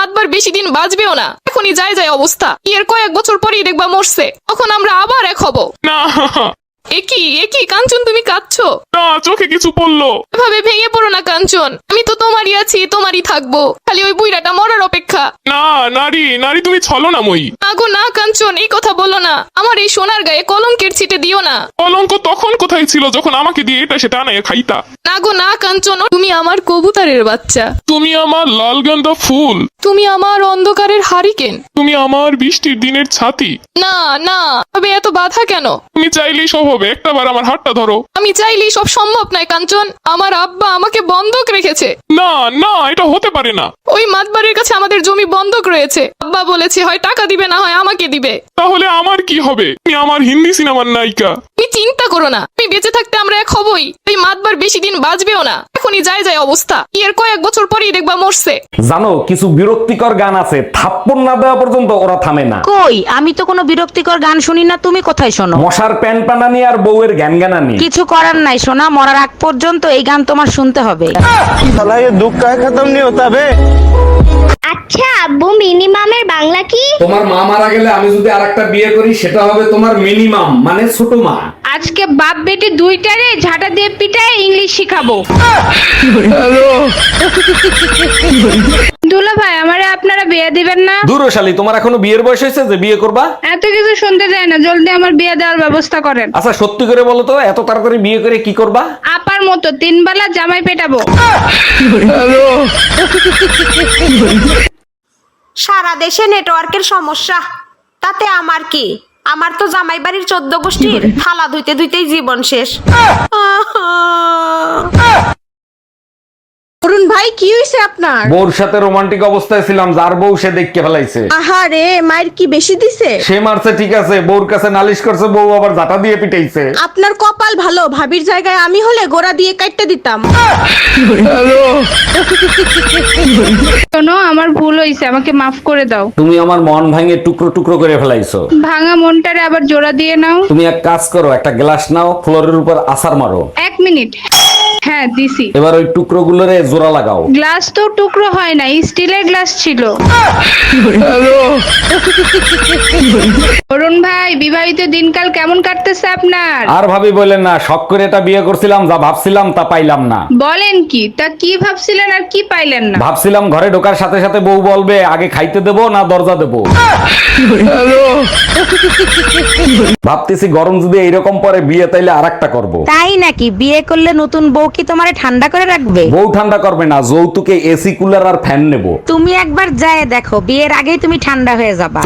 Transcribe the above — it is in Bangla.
মাতবার বেশি দিন বাঁচবেও না। এখনই যায় যায় অবস্থা, এর কয়েক বছর পরেই দেখবা মরছে, তখন আমরা আবার এক হব। না একই কাঞ্চন, তুমি কাঁদছো? না, চোখে কিছু পড়লো। এভাবে ভেঙে পড়ো না কাঞ্চন, আমি তো তোমারই আছি, তোমারই থাকবো, খালি ওই বুইড়াটা মরার অপেক্ষা। না নারী তুমি ছলনাময়ী। না গো না কাঞ্চন, এই কথা বলো না, আমার এই সোনার গায়ে কলঙ্কের ছিটে দিও না। কলঙ্ক তখন কোথায় ছিল যখন আমাকে দিয়ে এটা সেটা আনায় খাইতা। না গো না কাঞ্চন, তুমি আমার কবুতরের বাচ্চা, তুমি আমার লাল গাঁদা ফুল, তুমি আমার অন্ধকারের হারিকেন, তুমি আমার বৃষ্টির দিনের ছাতি। না না, তবে এত বাধা কেন? তুমি চাইলেই সব হবে, একটাবার আমার হাতটা ধরো। আমি চাইলেই সব সম্ভব নয় কাঞ্চন, আমার আব্বা আমাকে বন্ধক রেখেছে। না না, এটা হতে পারে না। ওই মাতবাড়ির কাছে আমাদের জমি বন্ধক রয়েছে, আব্বা বলেছে হয় টাকা দিবে না হয় আমাকে দিবে। তাহলে আমার কি হবে? তুমি আমার হিন্দি সিনেমার নায়িকা। তুমি চিন্তা করো না, তুমি বেঁচে থাকতে আমরা এক হবই। ওই মাতবার বেশি দিন বাঁচবেও না, এখনই যায় যায় অবস্থা, এর কয়েক বছর পরেই দেখবা মরছে। জানো কিছু বিরক্তিকর গান আছে, থাপ্পড় না দেওয়া পর্যন্ত ওরা থামে না। কই, আমি তো কোনো বিরক্তিকর গান শুনি না, তুমি কোথায় শোনো? মশার প্যান পানানি আর বউয়ের জ্ঞান জ্ঞানানি। কিছু করার নাই সোনা, মরার আগ পর্যন্ত এই গান তোমার শুনতে হবে। साला ये दुख का खत्म नहीं होता बे। আচ্ছা আব্বু, মিনিমামের বাংলা কি? তোমার মা মারা গেলে আমি যদি আরেকটা বিয়ে করি সেটা হবে তোমার মিনিমাম, মানে ছোট মা। আজকে বাপ বেটি দুইটারে ঝাঁটা দিয়ে পিটায় ইংলিশ শিখাবো। দুলা ভাই, আমারে আপনারা বিয়ে দিবেন না? দূরশালী, তোমার এখনো বিয়ের বয়স হয়েছে যে বিয়ে করবা? এত কিছু শুনতে চাই না, জলদি আমার বিয়ে দেওয়ার ব্যবস্থা করেন। আচ্ছা সত্যি করে বলো তো, এত তাড়াতাড়ি বিয়ে করে কি করবা? আপার মতো 3 বেলা জামাই পেটাবো। সারা দেশে নেটওয়ার্কের সমস্যা, তাতে আমার কি? আমার তো জামাই বাড়ির 14 গোষ্ঠীর থালা ধুইতে ধুইতেই জীবন শেষ। অরুণ ভাই, কি হইছে আপনার? বউর সাথে রোমান্টিক অবস্থায় ছিলাম, যার বউ সে দেখকে ফেলাইছে। আহারে, মায়ের কি বেশি দিছে? সে মারছে ঠিক আছে, বউর কাছে নালিশ করছে, বউ আবার ঝাঁটা দিয়ে পিটাইছে। আপনার কপাল ভালো, ভাবির জায়গায় আমি হলে গোড়া দিয়ে কাটতে দিতাম। শোনো, আমার ভুল হয়েছে, আমাকে মাফ করে দাও। তুমি আমার মন ভাঙে টুকরো টুকরো করে ফেলাইছো। ভাঙা মনটারে আবার জোড়া দিয়ে নাও। তুমি এক কাজ করো, একটা গ্লাস নাও, ফ্লোরের উপর আছাড় মারো। 1 মিনিট। হ্যাঁ দিছি। এবার ওই টুকরো গুলোরে জোড়া লাগাও। গ্লাস তো টুকরো হয় না, স্টিলের গ্লাস ছিল। অরুণ ভাই, বিবাহিত দিনকাল কেমন কাটতেছে আপনার? আর ভাবি বলেন না, শখ করে এটা বিয়ে করছিলাম, যা ভাবছিলাম তা পাইলাম না। বলেন কি? তা কি ভাবছিলেন আর কি পাইলেন না? ভাবছিলাম ঘরে ঢোকার সাথে সাথে বউ বলবে আগে খাইতে দেবো না দরজা দেবো। ভাবতেছি গরম যদি এইরকম পরে বিয়ে তাইলে আরেকটা করবো। তাই নাকি? বিয়ে করলে নতুন বউ কি তোমারে ঠান্ডা করে রাখবে? বউ ঠান্ডা করবে না, যৌতুকে এসি কুলার আর ফ্যান নেবো। তুমি একবার যায় দেখো, বিয়ের আগেই তুমি ঠান্ডা হয়ে যাবা।